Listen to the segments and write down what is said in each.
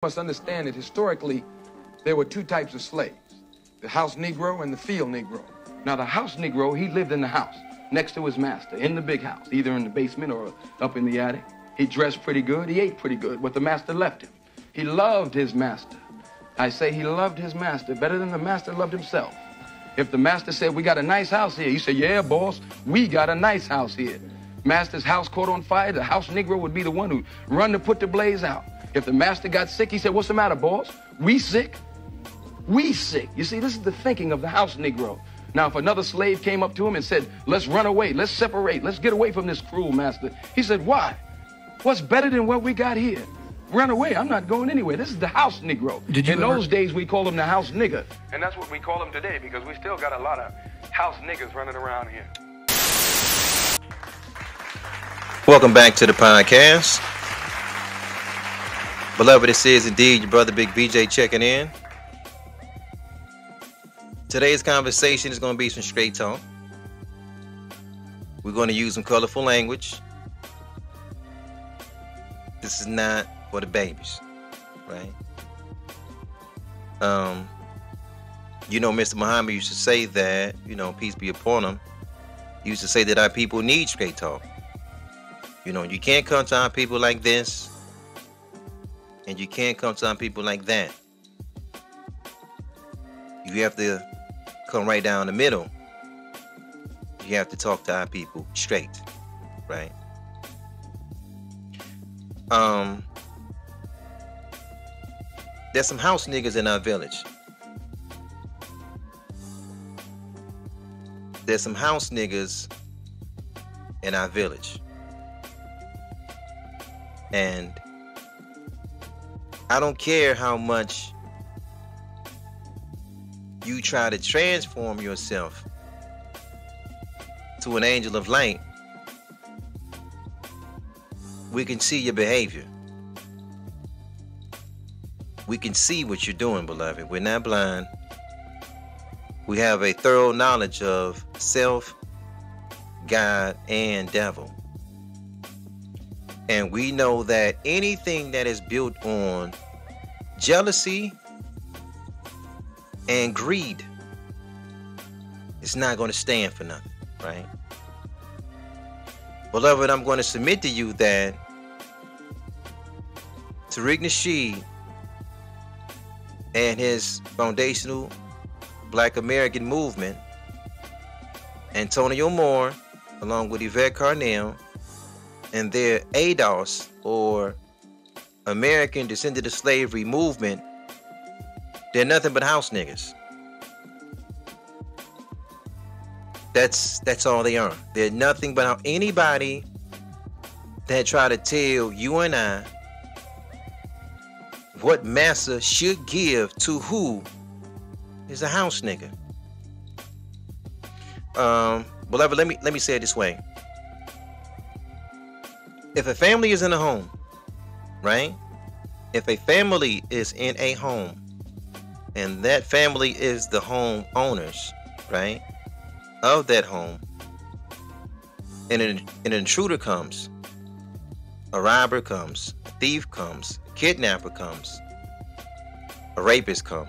must understand that historically, there were two types of slaves, the house Negro and the field Negro. Now, the house Negro, he lived in the house next to his master, in the big house, either in the basement or up in the attic. He dressed pretty good, he ate pretty good, what the master left him. He loved his master. I say he loved his master better than the master loved himself. If the master said, "We got a nice house here," he said, "Yeah, boss, we got a nice house here." Master's house caught on fire, the house Negro would be the one who'd run to put the blaze out. If the master got sick, he said, "What's the matter, boss? We sick? We sick." You see, this is the thinking of the house Negro. Now, if another slave came up to him and said, "Let's run away, let's separate, let's get away from this cruel master," he said, "Why? What's better than what we got here? Run away, I'm not going anywhere." This is the house Negro. In those days, we called him the house nigger. And that's what we call him today, because we still got a lot of house niggers running around here. Welcome back to the podcast. Beloved, this is indeed your brother Big BJ checking in. Today's conversation is going to be some straight talk. We're going to use some colorful language. This is not for the babies, right? Mr. Muhammad used to say that, peace be upon him. He used to say that our people need straight talk. You can't come to our people like this, and you can't come to our people like that. You have to come right down the middle. You have to talk to our people straight, right? There's some house niggas in our village. There's some house niggas in our village. And I don't care how much you try to transform yourself to an angel of light, we can see your behavior. We can see what you're doing, beloved. We're not blind. We have a thorough knowledge of self, God, and devil. And we know that anything that is built on jealousy and greed is not going to stand for nothing, right? Beloved, I'm going to submit to you that Tariq Nasheed and his foundational Black American movement, Antonio Moore, along with Yvette Carnell, and their ADOS, or American Descendant of Slavery movement, they're nothing but house niggas. That's all they are. They're nothing but anybody that try to tell you and I what massa should give to who is a house nigga. Beloved, let me say it this way. If a family is in a home, right? If a family is in a home, and that family is the home owners, right, of that home, and an intruder comes, a robber comes, a thief comes, a kidnapper comes, a rapist comes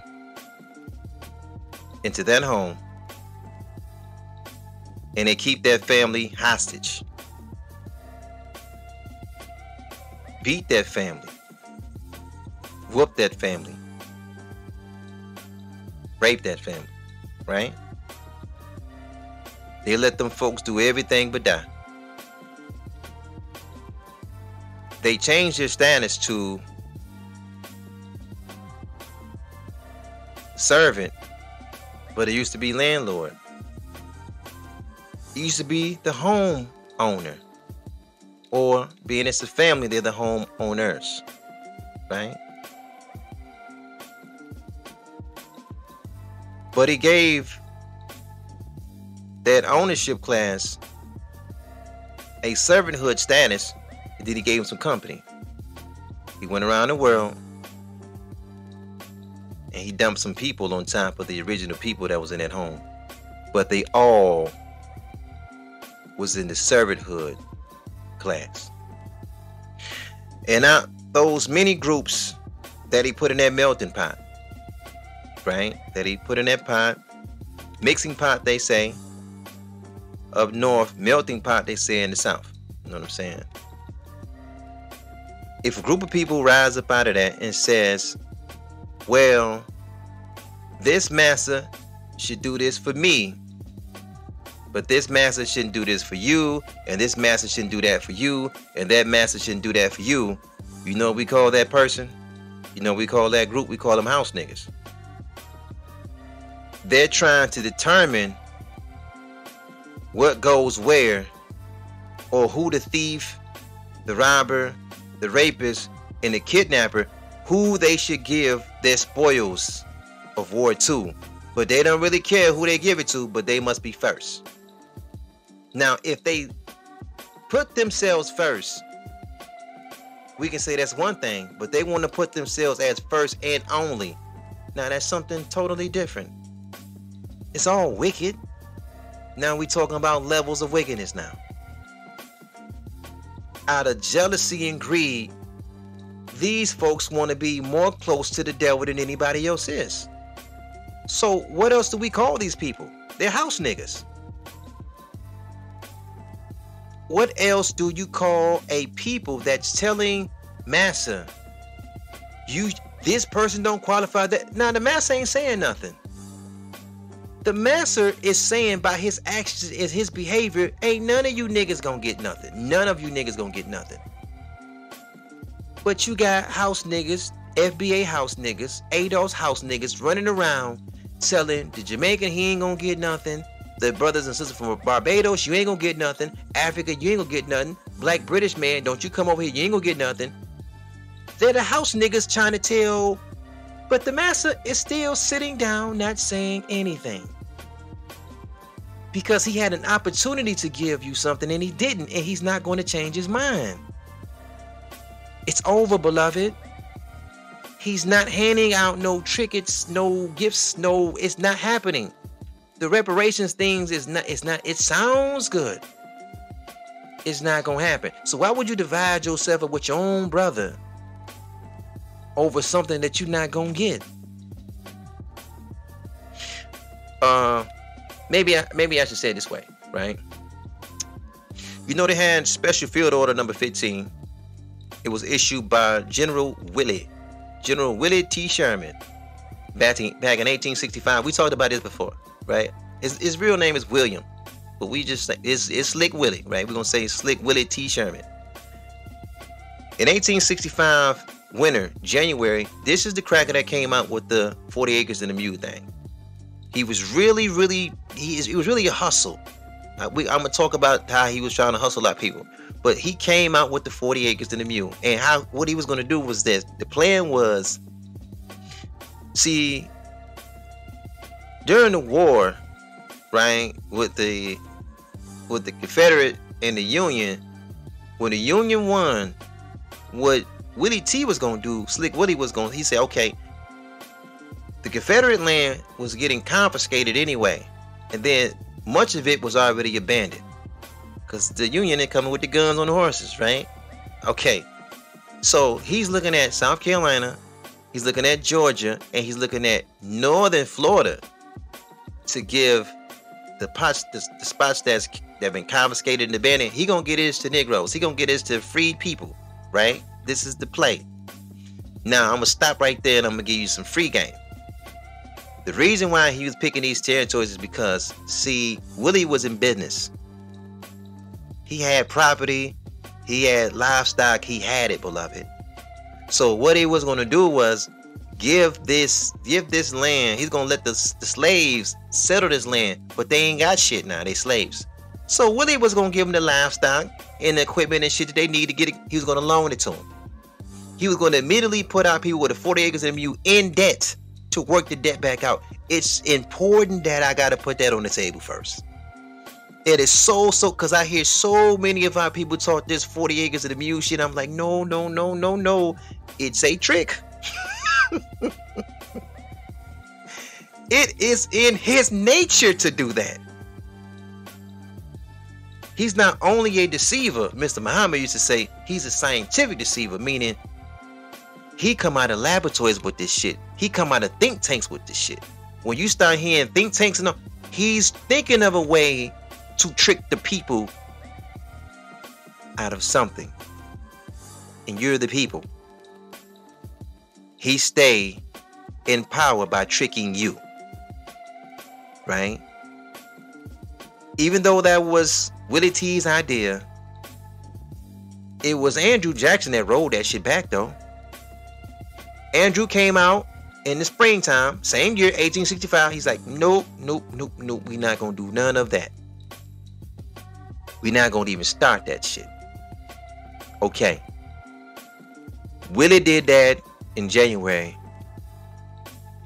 into that home, and they keep that family hostage, beat that family, whoop that family, rape that family, right? They let them folks do everything but die. They changed their status to servant, but it used to be landlord. It used to be the home owner. Or being it's a family, they're the home owners, right? But he gave that ownership class a servanthood status, and then he gave him some company. He went around the world and he dumped some people on top of the original people that was in that home. But they all was in the servanthood class. And now those many groups that he put in that melting pot, right? That he put in that pot, mixing pot, they say, up north, melting pot, they say in the south. You know what I'm saying? If a group of people rise up out of that and says, well, this master should do this for me, but this master shouldn't do this for you, and this master shouldn't do that for you, and that master shouldn't do that for you, you know what we call that person? You know what we call that group? We call them house niggas. They're trying to determine what goes where, or who the thief, the robber, the rapist, and the kidnapper, who they should give their spoils of war to. But they don't really care who they give it to, but they must be first. Now, if they put themselves first, we can say that's one thing, but they want to put themselves as first and only. Now, that's something totally different. It's all wicked. Now we talking about levels of wickedness now. Out of jealousy and greed, these folks want to be more close to the devil than anybody else is. So what else do we call these people? They're house niggas. What else do you call a people that's telling massa, this person don't qualify? That now the massa ain't saying nothing. The master is saying by his actions, is his behavior, ain't none of you niggas gonna get nothing. None of you niggas gonna get nothing. But you got house niggas, FBA house niggas, ADOS house niggas running around telling the Jamaican he ain't gonna get nothing. The brothers and sisters from Barbados, you ain't gonna get nothing. Africa, you ain't gonna get nothing. Black British man, don't you come over here, you ain't gonna get nothing. They're the house niggas trying to tell, but the master is still sitting down, not saying anything. Because he had an opportunity to give you something and he didn't, and he's not going to change his mind. It's over, beloved. He's not handing out no trinkets, no gifts, no, it's not happening. The reparations things it sounds good. It's not going to happen. So why would you divide yourself up with your own brother over something that you're not going to get? Maybe I should say it this way, right? You know they had Special Field Order number 15. It was issued by General Willie T. Sherman back in 1865. We talked about this before, right? His real name is William, but we just say it's Slick Willie, right? We're gonna say Slick Willie T. Sherman. In 1865 winter, January, this is the cracker that came out with the 40 acres and a mule thing. He was really a hustle. I'm gonna talk about how he was trying to hustle a lot of people, but he came out with the 40 acres and a mule, and what he was gonna do was this. The plan was, see, during the war, right, with the Confederate and the Union, when the Union won, what Willie T was gonna do, Slick Willie he said, okay, the Confederate land was getting confiscated anyway, and then much of it was already abandoned because the Union ain't coming with the guns on the horses, right? Okay, so he's looking at South Carolina, he's looking at Georgia, and he's looking at northern Florida to give the spots that have been confiscated and abandoned. He gonna get his to Negroes. He gonna get his to freed people, right? This is the play. Now I'm gonna stop right there and I'm gonna give you some free game. The reason why he was picking these territories is because, see, Willie was in business. He had property, he had livestock, he had it, beloved. So what he was gonna do was give this land. He's gonna let the slaves settle this land, but they ain't got shit now. They slaves. So Willie was gonna give them the livestock and the equipment and shit that they need to get it. He was gonna loan it to them. He was gonna immediately put out people with the 40 acres and a mule in debt to work the debt back out. It's important that I gotta put that on the table first. It is so because I hear so many of our people talk this 40 acres of the mule shit. I'm like, no. It's a trick. It is in his nature to do that. He's not only a deceiver, Mr. Muhammad used to say, he's a scientific deceiver, meaning He come out of laboratories with this shit. He come out of think tanks with this shit. When you start hearing think tanks and all, he's thinking of a way to trick the people out of something. And you're the people. He stay in power by tricking you. Right? Even though that was Willie T's idea, it was Andrew Jackson that rolled that shit back though. Andrew came out in the springtime, same year, 1865. He's like, nope, we're not gonna do none of that. We're not gonna even start that shit. Okay. Willie did that in January.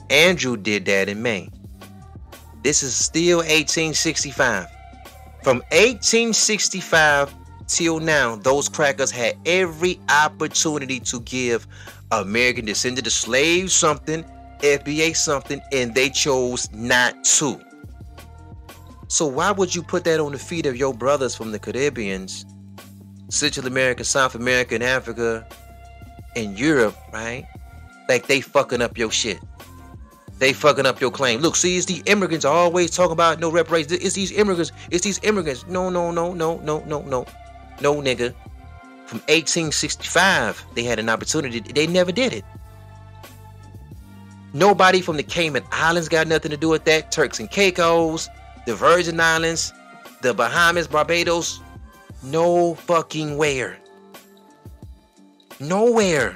Andrew did that in May. This is still 1865. From 1865 till now, those crackers had every opportunity to give American descendant slaves something, FBA something, and they chose not to. So why would you put that on the feet of your brothers from the Caribbeans, Central America, South America, and Africa, and Europe, right? Like they fucking up your shit. They fucking up your claim. Look, see, it's the immigrants always talking about no reparations. It's these immigrants. It's these immigrants. No, nigga. From 1865, they had an opportunity. They never did it. Nobody from the Cayman Islands got nothing to do with that. Turks and Caicos, the Virgin Islands, the Bahamas, Barbados. No fucking where. Nowhere.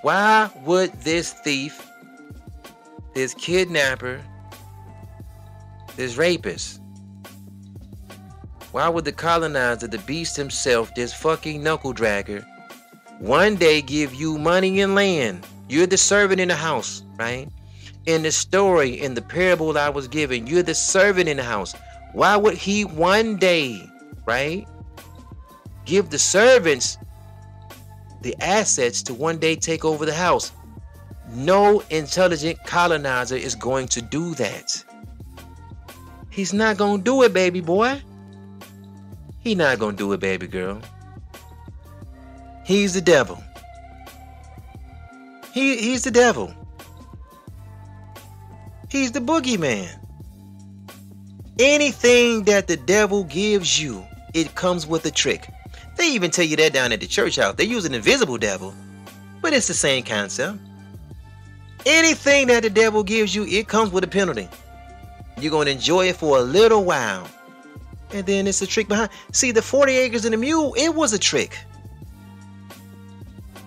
Why would this thief, this kidnapper, this rapist, why would the colonizer, the beast himself, this fucking knuckle dragger, one day give you money and land? You're the servant in the house, right? In the story, in the parable I was given, you're the servant in the house. Why would he one day, right, give the servants the assets to one day take over the house? No intelligent colonizer is going to do that. He's not going to do it, baby boy. He's not going to do it, baby girl. He's the devil. He's the devil. He's the boogeyman. Anything that the devil gives you, it comes with a trick. They even tell you that down at the church house. They use an invisible devil, but it's the same concept. Anything that the devil gives you, it comes with a penalty. You're going to enjoy it for a little while, and then it's a trick behind. See, the 40 acres and a mule, it was a trick.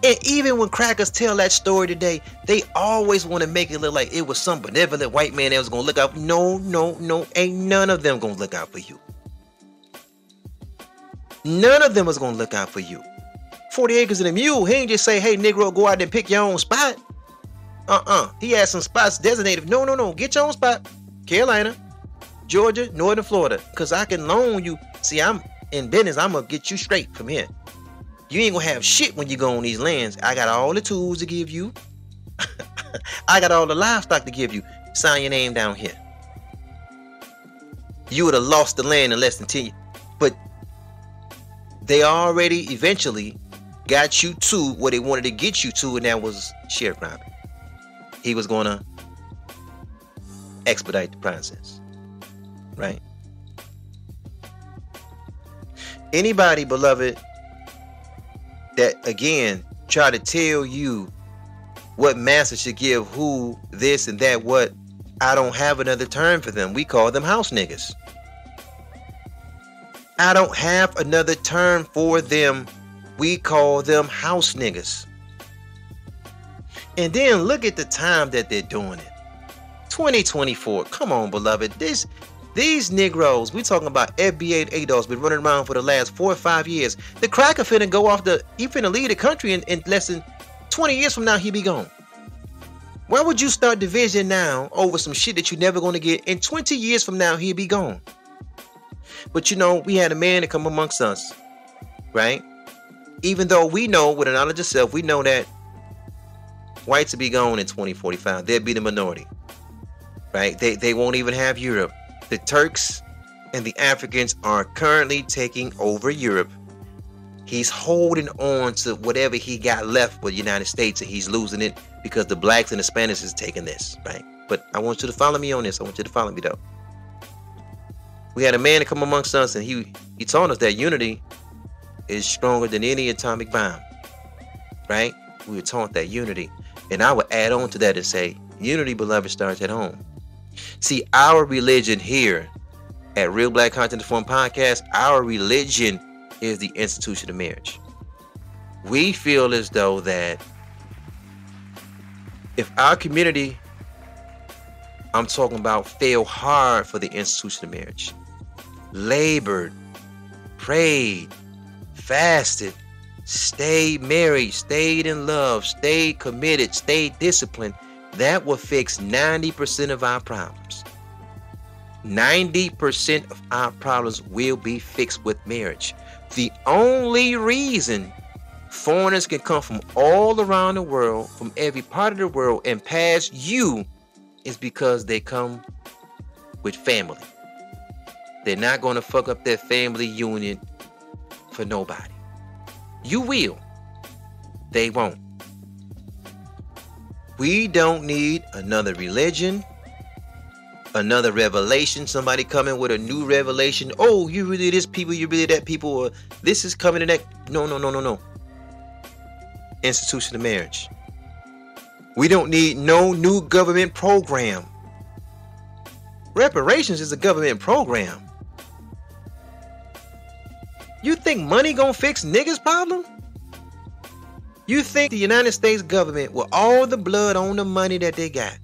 And even when crackers tell that story today, they always want to make it look like it was some benevolent white man that was going to look out. No, ain't none of them going to look out for you. None of them was going to look out for you. 40 acres and a mule. He ain't just say, hey, Negro, go out there and pick your own spot. He had some spots designated. No. Get your own spot. Carolina, Georgia, Northern Florida. Because I can loan you. See, I'm in business. I'm going to get you straight from here. You ain't going to have shit when you go on these lands. I got all the tools to give you. I got all the livestock to give you. Sign your name down here. You would have lost the land in less than 10 years. But they already eventually got you to what they wanted to get you to, and that was sharecropping. He was going to expedite the process, right? Anybody, beloved, that again try to tell you what master should give who this and that, what, I don't have another term for them. We call them house niggas. I don't have another term for them. We call them house niggas. And then look at the time that they're doing it. 2024. Come on, beloved. These Negroes, we talking about FBA and ADOS, been running around for the last 4 or 5 years. The cracker finna go off he finna leave the country in less than 20 years from now, he be gone. Why would you start division now over some shit that you're never going to get? In 20 years from now, he'll be gone. But you know, we had a man to come amongst us, right? Even though we know, with the knowledge of self, we know that whites will be gone in 2045. They'll be the minority, right? They won't even have Europe. The Turks and the Africans are currently taking over Europe. He's holding on to whatever he got left with the United States, and he's losing it because the blacks and the Spanish is taking this, right? But I want you to follow me on this. I want you to follow me, though. We had a man to come amongst us, and he told us that unity is stronger than any atomic bomb, right? We were taught that unity. And I would add on to that and say, unity, beloved, starts at home. See, our religion here at Real Black Content Forum Podcast, our religion is the institution of marriage. We feel as though that if our community, I'm talking about, failed hard for the institution of marriage, labored, prayed, fasted, stayed married, stayed in love, stayed committed, stayed disciplined, that will fix 90% of our problems. 90% of our problems will be fixed with marriage. The only reason foreigners can come from all around the world, from every part of the world, and pass you is because they come with family. They're not going to fuck up their family union for nobody. You will. They won't. We don't need another religion, another revelation, somebody coming with a new revelation. Oh, you really this people, you really that people, or this is coming to that. No. Institution of marriage. We don't need no new government program. Reparations is a government program. You think money gonna fix niggas' problem? You think the United States government, with all the blood on the money that they got,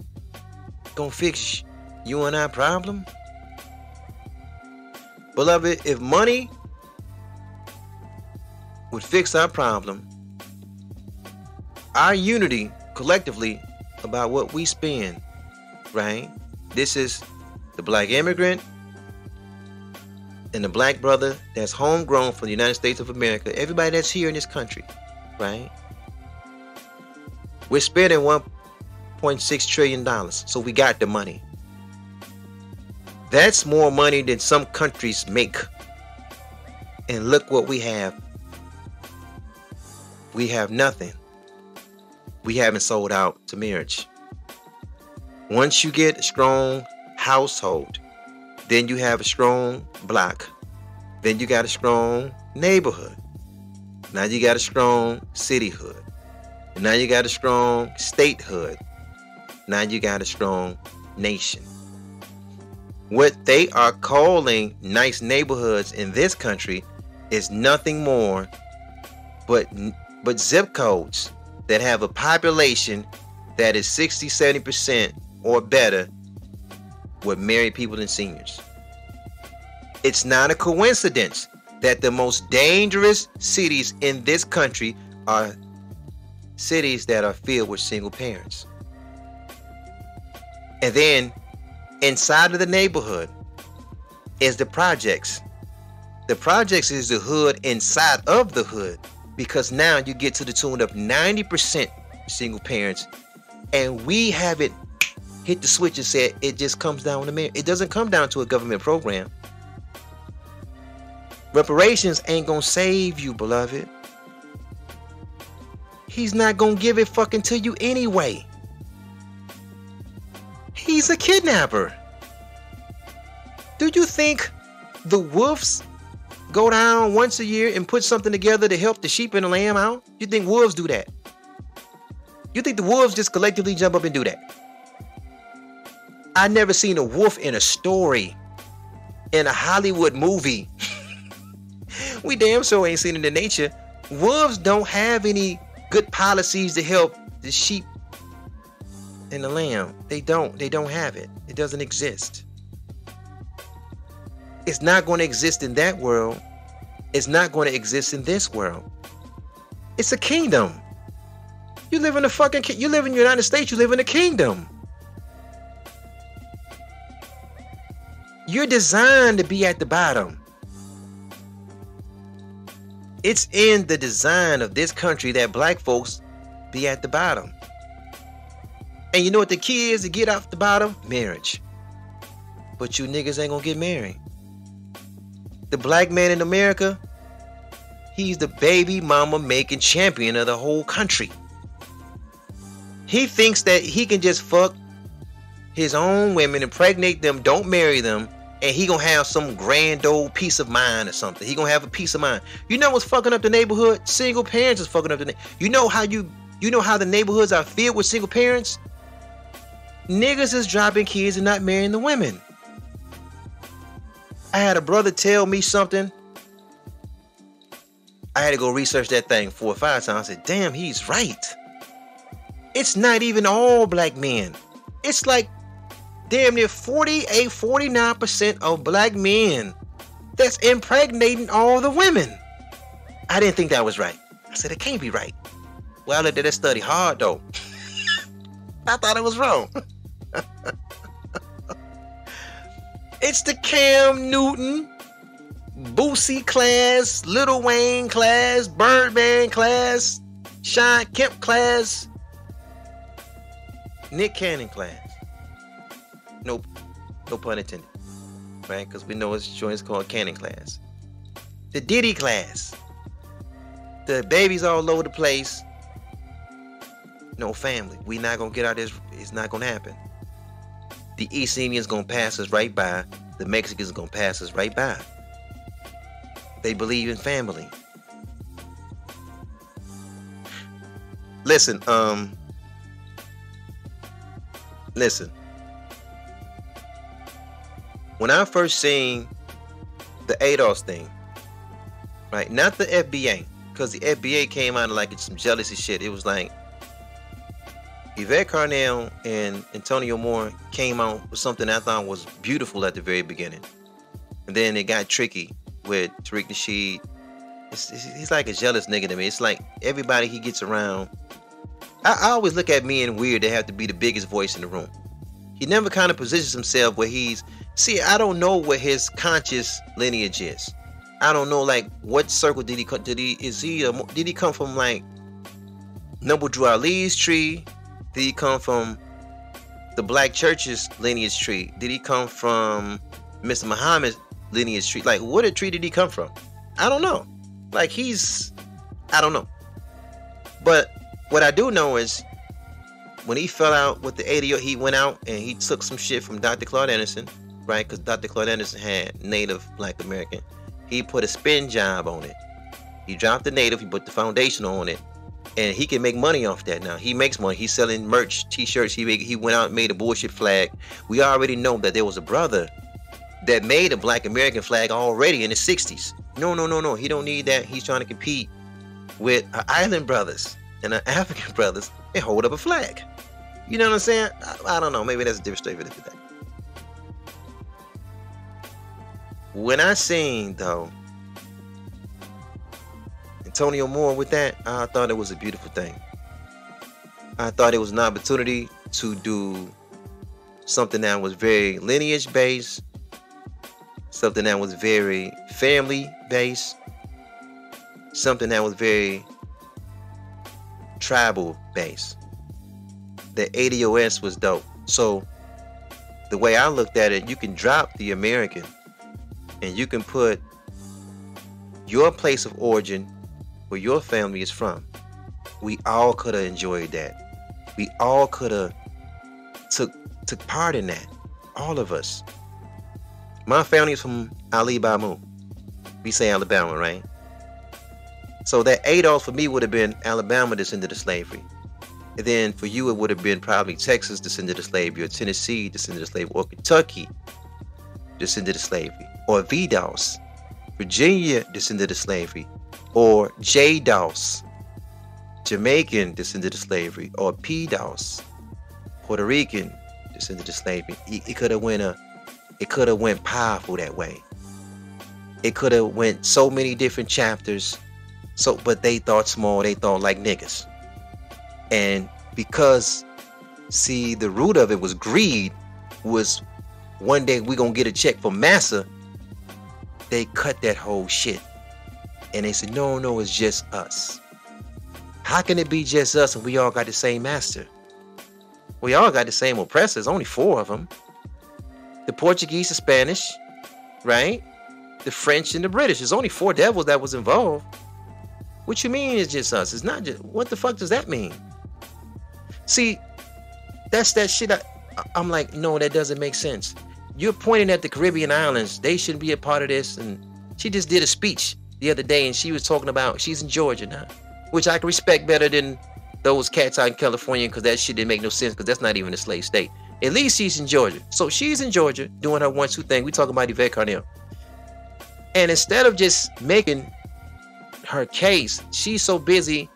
gonna fix you and our problem? Beloved, if money would fix our problem, our unity collectively about what we spend, right? This is the black immigrant and the black brother that's homegrown from the United States of America, everybody that's here in this country, right? We're spending $1.6 trillion, so we got the money. That's more money than some countries make. And look what we have. We have nothing. We haven't sold out to marriage. Once you get a strong household, then you have a strong block. Then you got a strong neighborhood. Now you got a strong cityhood. And now you got a strong statehood. Now you got a strong nation. What they are calling nice neighborhoods in this country is nothing more but zip codes that have a population that is 60-70% or better with married people and seniors. It's not a coincidence that the most dangerous cities in this country are cities that are filled with single parents. And then inside of the neighborhood is the projects. The projects is the hood inside of the hood, because now you get to the tune of 90% single parents, and we haven't hit the switch and said it just comes down to marriage. It doesn't come down to a government program. Reparations ain't gonna save you, beloved. He's not gonna give it fucking to you anyway. He's a kidnapper. Do you think the wolves go down once a year and put something together to help the sheep and the lamb out? You think wolves do that? You think the wolves just collectively jump up and do that? I never seen a wolf in a story, in a Hollywood movie. We damn sure ain't seen it in nature. Wolves don't have any good policies to help the sheep and the lamb. They don't have it. It doesn't exist. It's not going to exist in that world. It's not going to exist in this world. It's a kingdom. You live in you live in the United States, you live in a kingdom. You're designed to be at the bottom. It's in the design of this country that black folks be at the bottom. And you know what the key is to get off the bottom? Marriage. But you niggas ain't gonna get married. The black man in America, He's the baby mama making champion of the whole country. He thinks that he can just fuck his own women, impregnate them, don't marry them, and he gonna have some grand old peace of mind or something. He gonna have a peace of mind. You know what's fucking up the neighborhood? Single parents is fucking up the you know how the neighborhoods are filled with single parents? Niggas is dropping kids and not marrying the women. I had a brother tell me something. I had to go research that thing 4 or 5 times. I said, damn, he's right. It's not even all black men. It's like damn near 49% of black men that's impregnating all the women. I didn't think that was right. I said, it can't be right. Well, I looked at that study hard, though. I thought it was wrong. It's the Cam Newton, Boosie class, Lil Wayne class, Birdman class, Sean Kemp class, Nick Cannon class. Nope, no pun intended, right? Because we know his joint's called Cannon class. The Diddy class. The babies all over the place. No family. We not gonna get out of this. It's not gonna happen. The East Indians gonna pass us right by. The Mexicans gonna pass us right by. They believe in family. Listen, listen. When I first seen the ADOS thing, right? Not the FBA, because the FBA came out of like some jealousy shit. It was like Yvette Carnell and Antonio Moore came out with something I thought was beautiful at the very beginning. And then it got tricky with Tariq Nasheed. He's like a jealous nigga to me. It's like everybody he gets around. I always look at men weird. They have to be the biggest voice in the room. He never kind of positions himself where he's... See, I don't know what his conscious lineage is. I don't know, like, what circle did he come... Did he come from, like, Noble Drew Ali's tree? Did he come from the Black Church's lineage tree? Did he come from Mr. Muhammad's lineage tree? Like, what tree did he come from? I don't know. Like, I don't know. But what I do know is when he fell out with the ADO, he went out and he took some shit from Dr. Claude Anderson, right? Because Dr. Claude Anderson had Native Black American. He put a spin job on it. He dropped the Native, he put the foundation on it. And he can make money off that now. He makes money. He's selling merch, t-shirts. He went out and made a bullshit flag. We already know that there was a brother that made a Black American flag already in the 60s. No. He don't need that. He's trying to compete with our island brothers and our African brothers and hold up a flag. You know what I'm saying? I don't know. Maybe that's a different story for that. When I seen, though, Antonio Moore with that, I thought it was a beautiful thing. I thought it was an opportunity to do something that was very lineage based, something that was very family based, something that was very tribal based. The ADOS was dope. So the way I looked at it, you can drop the American and you can put your place of origin where your family is from. We all could have enjoyed that. We all could have took part in that. All of us. My family is from Ali Bamu. We say Alabama, right? So that ADOS for me would have been Alabama descended of slavery. And then for you, it would have been probably Texas descended of slavery, or Tennessee descended of slavery, or Kentucky descended of slavery, or VDOS, Virginia descended of slavery, or JDOS, Jamaican descended of slavery, or PDOS, Puerto Rican descended of slavery. It could have went powerful that way. It could have went so many different chapters. But they thought small. They thought like niggas. And because, see, the root of it was greed. Was one day we gonna get a check from Massa. They cut that whole shit. And they said, no, it's just us. How can it be just us and we all got the same master? We all got the same oppressors, only 4 of them. The Portuguese, the Spanish, right? The French and the British. There's only 4 devils that was involved. What you mean it's just us? It's not just, what the fuck does that mean? See, that's that shit. I'm like, no, that doesn't make sense. You're pointing at the Caribbean islands. They shouldn't be a part of this. And she just did a speech the other day, and she was talking about she's in Georgia now, which I can respect better than those cats out in California, because that shit didn't make no sense, because that's not even a slave state. At least she's in Georgia. So she's in Georgia doing her 1-2 thing. We talking about Yvette Carnell. And instead of just making her case, she's so busy,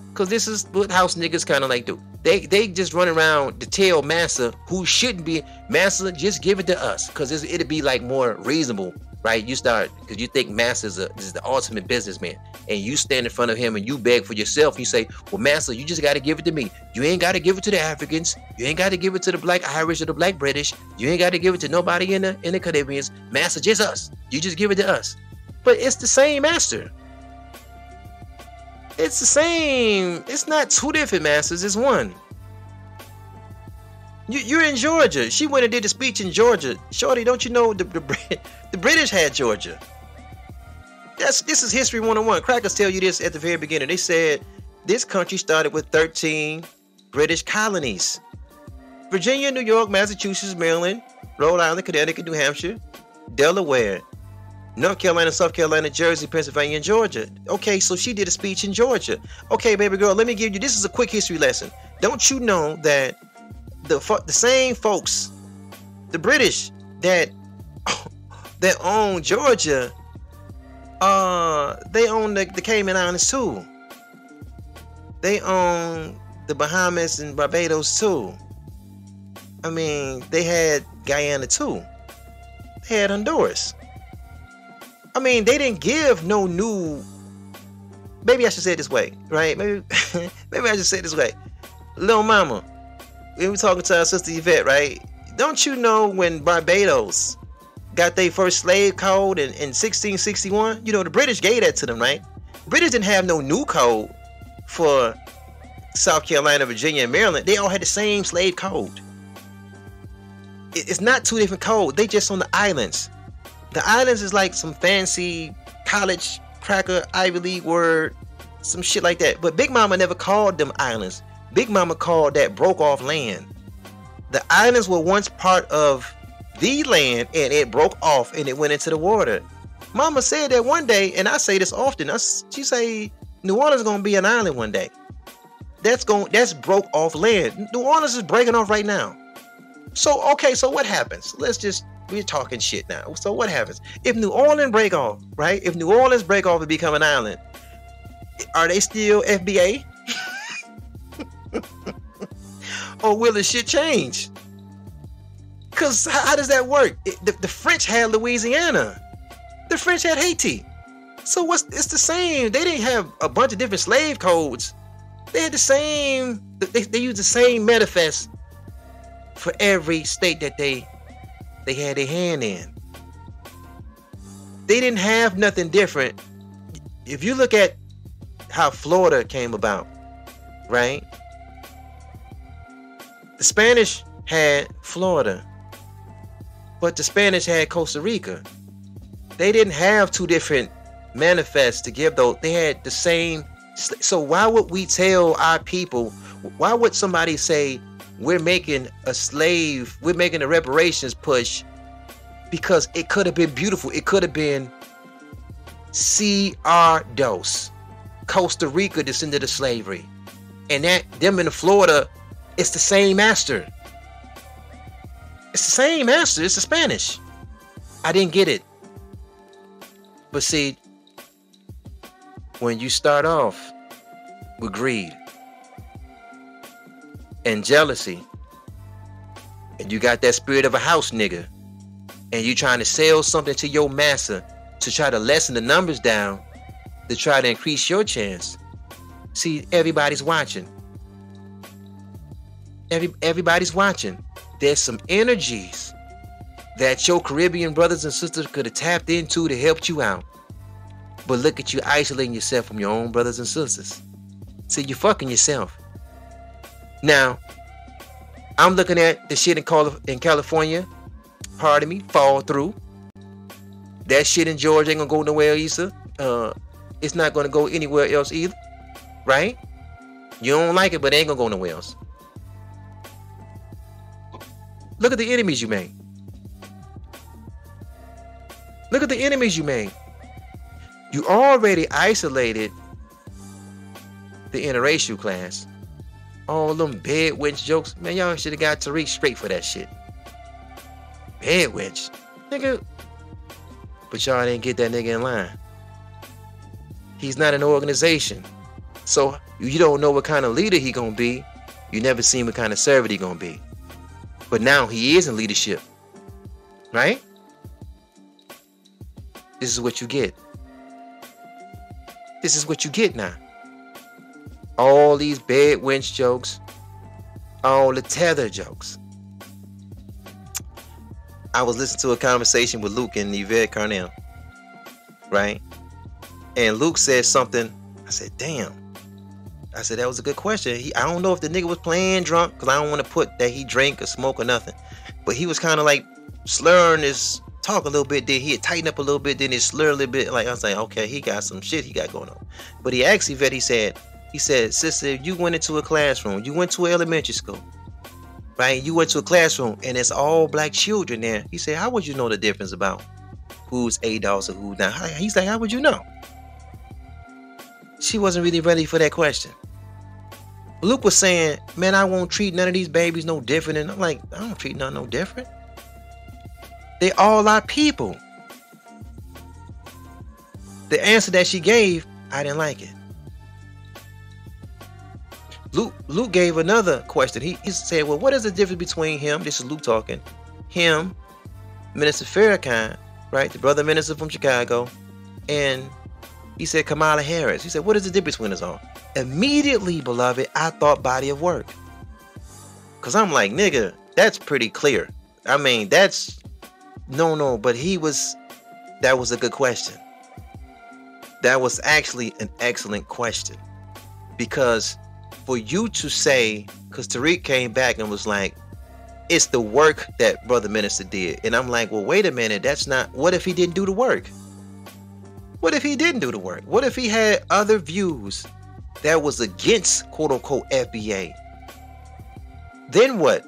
because this is what house niggas kind of like do. They just run around to tell Massa, who shouldn't be, Massa, just give it to us, because it'd be like more reasonable, right? You start, because you think Massa is the ultimate businessman, and you stand in front of him and you beg for yourself. You say, well, Massa, you just got to give it to me. You ain't got to give it to the Africans. You ain't got to give it to the black Irish or the black British. You ain't got to give it to nobody in the Caribbeans. Massa, just us. You just give it to us. But it's the same master. It's the same. It's not two different masters. It's one. You're in Georgia. She went and did a speech in Georgia. Shorty, don't you know the British had Georgia? This is history 101. Crackers tell you this at the very beginning. They said this country started with 13 British colonies. Virginia, New York, Massachusetts, Maryland, Rhode Island, Connecticut, New Hampshire, Delaware, North Carolina, South Carolina, Jersey, Pennsylvania, and Georgia. Okay, so she did a speech in Georgia. Okay, baby girl, let me give you, this is a quick history lesson. Don't you know that the same folks, the British that own Georgia, they own the Cayman Islands too. They own the Bahamas and Barbados too. I mean, they had Guyana too. They had Honduras. I mean, they didn't give no new. Maybe I should say it this way, right? Maybe I should say it this way. Little mama, we were talking to our sister Yvette, right? Don't you know when Barbados got their first slave code in 1661? You know, the British gave that to them, right? British didn't have no new code for South Carolina, Virginia, and Maryland. They all had the same slave code. It's not two different codes. They just on the islands. The islands is like some fancy college cracker Ivy League word, some shit like that. But Big Mama never called them islands. Big Mama called that broke off land. The islands were once part of the land, and it broke off and it went into the water. Mama said that one day, and I say this often. She say New Orleans is gonna be an island one day. That's broke off land. New Orleans is breaking off right now. So okay, so what happens? We're talking shit now. So what happens if New Orleans break off, right? If New Orleans break off and become an island, are they still FBA? Or will the shit change? Because how does that work? The French had Louisiana. The French had Haiti. So it's the same. They didn't have a bunch of different slave codes. They had the same, they used the same manifest for every state that they had their hand in. They didn't have nothing different. If you look at how Florida came about, right? The Spanish had Florida, but the Spanish had Costa Rica. They didn't have two different manifests to give those. They had the same. So why would we tell our people, why would somebody say we're making a reparations push? Because it could have been beautiful. It could have been ADOS. Costa Rica descended of slavery. And them in Florida, it's the same master. It's the same master. It's the Spanish. I didn't get it. But see, when you start off with greed and jealousy, and you got that spirit of a house nigga, and you trying to sell something to your master to try to lessen the numbers down, to try to increase your chance. See, everybody's watching. Everybody's watching. There's some energies that your Caribbean brothers and sisters could have tapped into to help you out. But look at you isolating yourself from your own brothers and sisters. See, you're fucking yourself. Now, I'm looking at the shit in California, pardon me, fall through. That shit in Georgia ain't gonna go nowhere either. it's not going to go anywhere else either, right? You don't like it, but it ain't going to go nowhere else. Look at the enemies you made. Look at the enemies you made. You already isolated the interracial class. All them bed wench jokes. Man, y'all should have got Tariq straight for that shit. Bed wench. Nigga. But y'all didn't get that nigga in line. He's not an organization. So you don't know what kind of leader he gonna be. You never seen what kind of servant he gonna be. But now he is in leadership. Right? This is what you get. This is what you get now. All these bed wench jokes. All the tether jokes. I was listening to a conversation with Luke and Yvette Carnell. Right? And Luke said something. I said, damn. I said, that was a good question. I don't know if the nigga was playing drunk, because I don't want to put that he drank or smoke or nothing. But he was kind of like slurring his talk a little bit. Then he had tightened up a little bit. Then he slurred a little bit. Like I was like, okay, he got some shit he got going on. But he asked Yvette, he said, sister, you went into a classroom. You went to an elementary school. Right? You went to a classroom and it's all black children there. He said, how would you know the difference about who's ADOS or who's not? He's like, how would you know? She wasn't really ready for that question. Luke was saying, man, I won't treat none of these babies no different. And I'm like, I don't treat none no different. They all are people. The answer that she gave, I didn't like it. Luke gave another question. He said, well, what is the difference between him, this is Luke talking, him, Minister Farrakhan, right, the brother minister from Chicago, and he said Kamala Harris. He said, what is the difference between us all? Immediately, beloved, I thought body of work. Because I'm like, nigga, that's pretty clear. I mean, that's, no, but that was a good question. That was actually an excellent question. Because for you to say, because Tariq came back and was like, it's the work that brother minister did. And I'm like, well, wait a minute, that's not, what if he didn't do the work? What if he didn't do the work? What if he had other views that was against quote unquote FBA? Then what?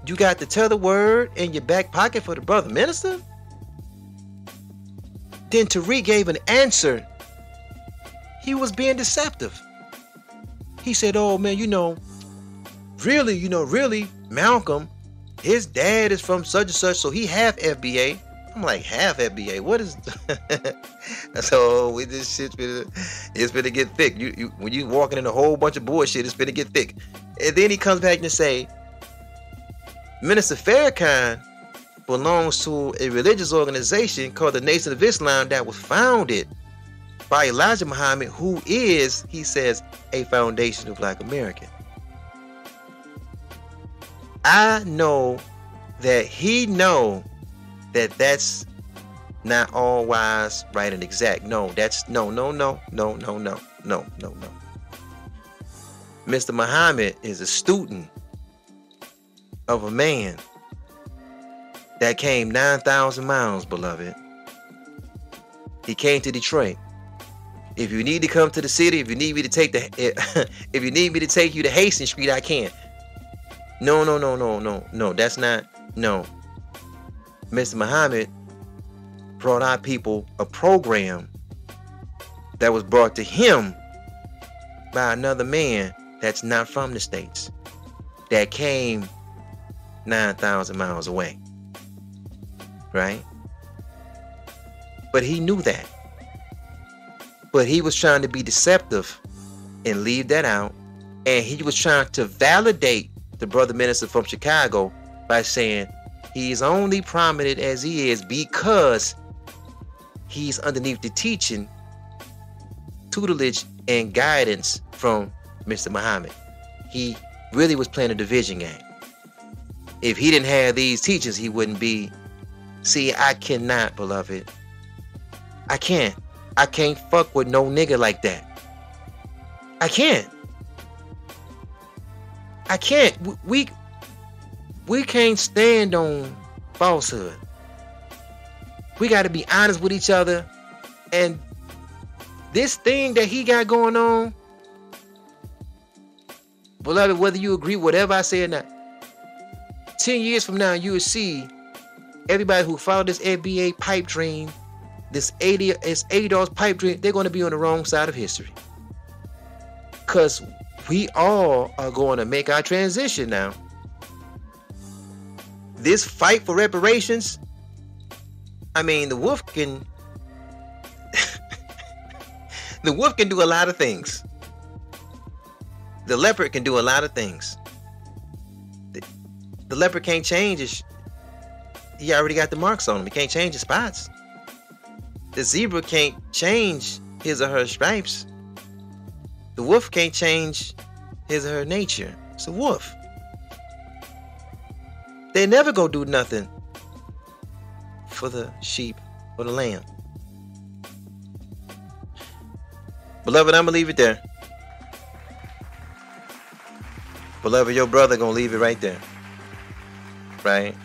You got to tell the word in your back pocket for the brother minister? Then Tariq gave an answer. He was being deceptive. He said, oh man, really, Malcolm, his dad is from such and such, so he half FBA. I'm like, half FBA? What is so with this shit, it's gonna get thick. You when you walking in a whole bunch of bullshit, it's gonna get thick. And then he comes back and say, Minister Farrakhan belongs to a religious organization called the Nation of Islam that was founded by Elijah Muhammad, who is, he says, a foundation of Black American. I know that he know that that's not all wise, right, and exact. No, that's no. Mr. Muhammad is a student of a man that came 9,000 miles, beloved. He came to Detroit. If you need to come to the city, if you need me to take if you need me to take you to Hastings Street, I can. No, that's not, no. Mr. Muhammad brought our people a program that was brought to him by another man that's not from the States, that came 9,000 miles away, right? But he knew that. But he was trying to be deceptive and leave that out. And he was trying to validate the brother minister from Chicago by saying he's only prominent as he is because he's underneath the teaching, tutelage, and guidance from Mr. Muhammad. He really was playing a division game. If he didn't have these teachings, he wouldn't be. See, I cannot, beloved. I can't fuck with no nigga like that. I can't. We can't stand on falsehood. We got to be honest with each other and This thing that he got going on, beloved, whether you agree whatever I say or not, 10 years from now, you will see everybody who followed this FBA pipe dream, this ADOS pipe dream, they're going to be on the wrong side of history. Because we all are going to make our transition now. This fight for reparations, I mean, the wolf can the wolf can do a lot of things. The leopard can do a lot of things. The leopard can't change his, he already got the marks on him. He can't change his spots. The zebra can't change his or her stripes. The wolf can't change his or her nature. It's a wolf. They never go do nothing for the sheep or the lamb. Beloved, I'm gonna leave it there. Beloved, your brother gonna leave it right there. Right?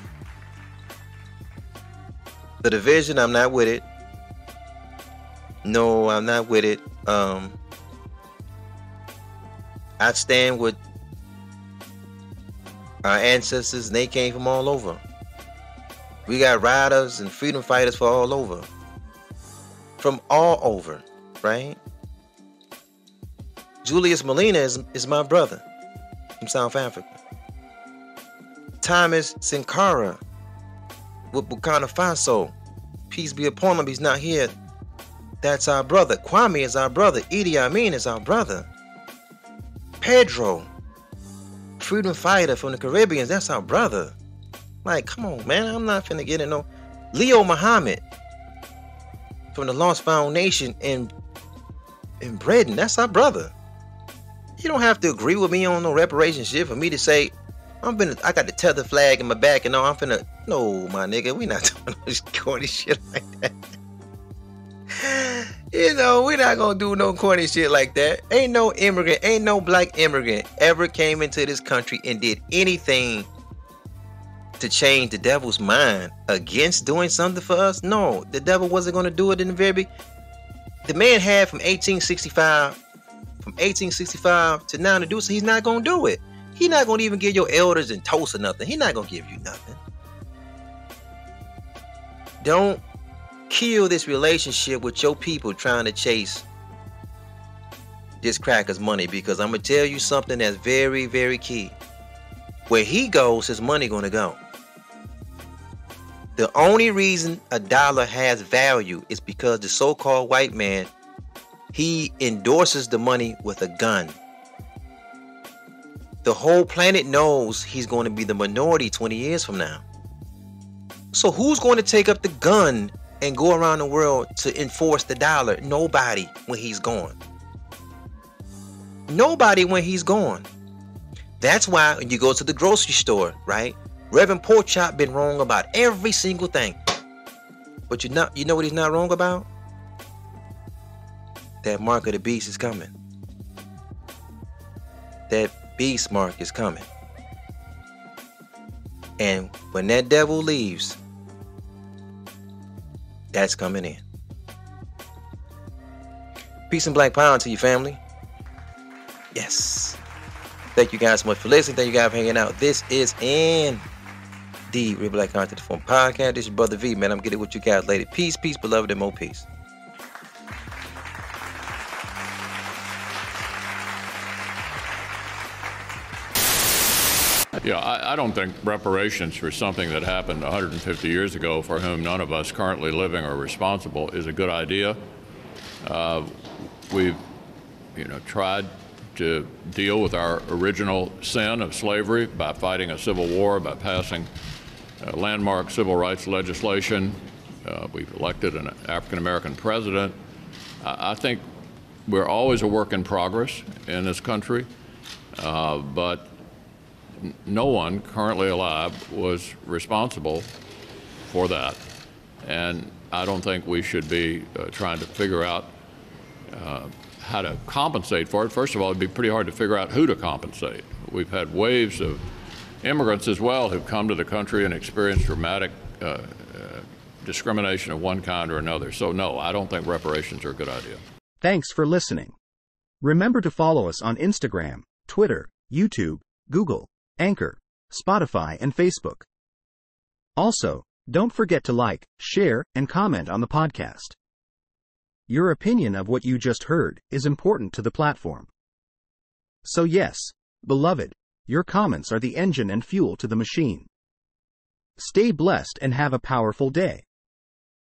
The division, I'm not with it. No, I'm not with it. I stand with our ancestors, and they came from all over. We got riders and freedom fighters for all over. From all over, right? Julius Malema is my brother from South Africa. Thomas Sankara with Burkina Faso. Peace be upon him, he's not here. That's our brother. Kwame is our brother. Idi Amin is our brother. Pedro, freedom fighter from the Caribbean, that's our brother. Like, come on, man, I'm not finna get in no. Leo Muhammad from the Lost Foundation in Britain, that's our brother. You don't have to agree with me on no reparation shit for me to say I got the tether flag in my back and I'm finna. No, my nigga, we not doing no corny shit like that. You know, we're not gonna do no corny shit like that. Ain't no immigrant, ain't no black immigrant ever came into this country and did anything to change the devil's mind against doing something for us. No, the devil wasn't gonna do it in the very beginning. The man had from 1865 to now to do so. He's not gonna do it. He's not gonna even give your elders and toast or nothing. He's not gonna give you nothing. Don't kill this relationship with your people trying to chase this cracker's money, because I'm gonna tell you something that's very, very key. Where he goes, his money gonna go. The only reason a dollar has value is because the so-called white man, he endorses the money with a gun. The whole planet knows he's going to be the minority 20 years from now. So who's going to take up the gun and go around the world to enforce the dollar? Nobody when he's gone. Nobody when he's gone. That's why when you go to the grocery store, right? Reverend Porkchop been wrong about every single thing. But you know what he's not wrong about? That mark of the beast is coming. That beast mark is coming. And when that devil leaves, that's coming in. Peace and black power to your family. Yes. Thank you guys so much for listening. Thank you guys for hanging out. This is the Real Black Content Form Podcast. This is your brother V, man. I'm getting with you guys later. Peace, peace, beloved, and more peace. Yeah, I don't think reparations for something that happened 150 years ago, for whom none of us currently living are responsible, is a good idea. We've, tried to deal with our original sin of slavery by fighting a civil war, by passing landmark civil rights legislation. We've elected an African-American president. I think we're always a work in progress in this country, but no one currently alive was responsible for that. And I don't think we should be trying to figure out how to compensate for it. First of all, it'd be pretty hard to figure out who to compensate. We've had waves of immigrants as well who've come to the country and experienced dramatic discrimination of one kind or another. So no, I don't think reparations are a good idea. Thanks for listening. Remember to follow us on Instagram, Twitter, YouTube, Google, Anchor, Spotify, and Facebook. Also, don't forget to like, share, and comment on the podcast. Your opinion of what you just heard is important to the platform. So yes, beloved, your comments are the engine and fuel to the machine. Stay blessed and have a powerful day.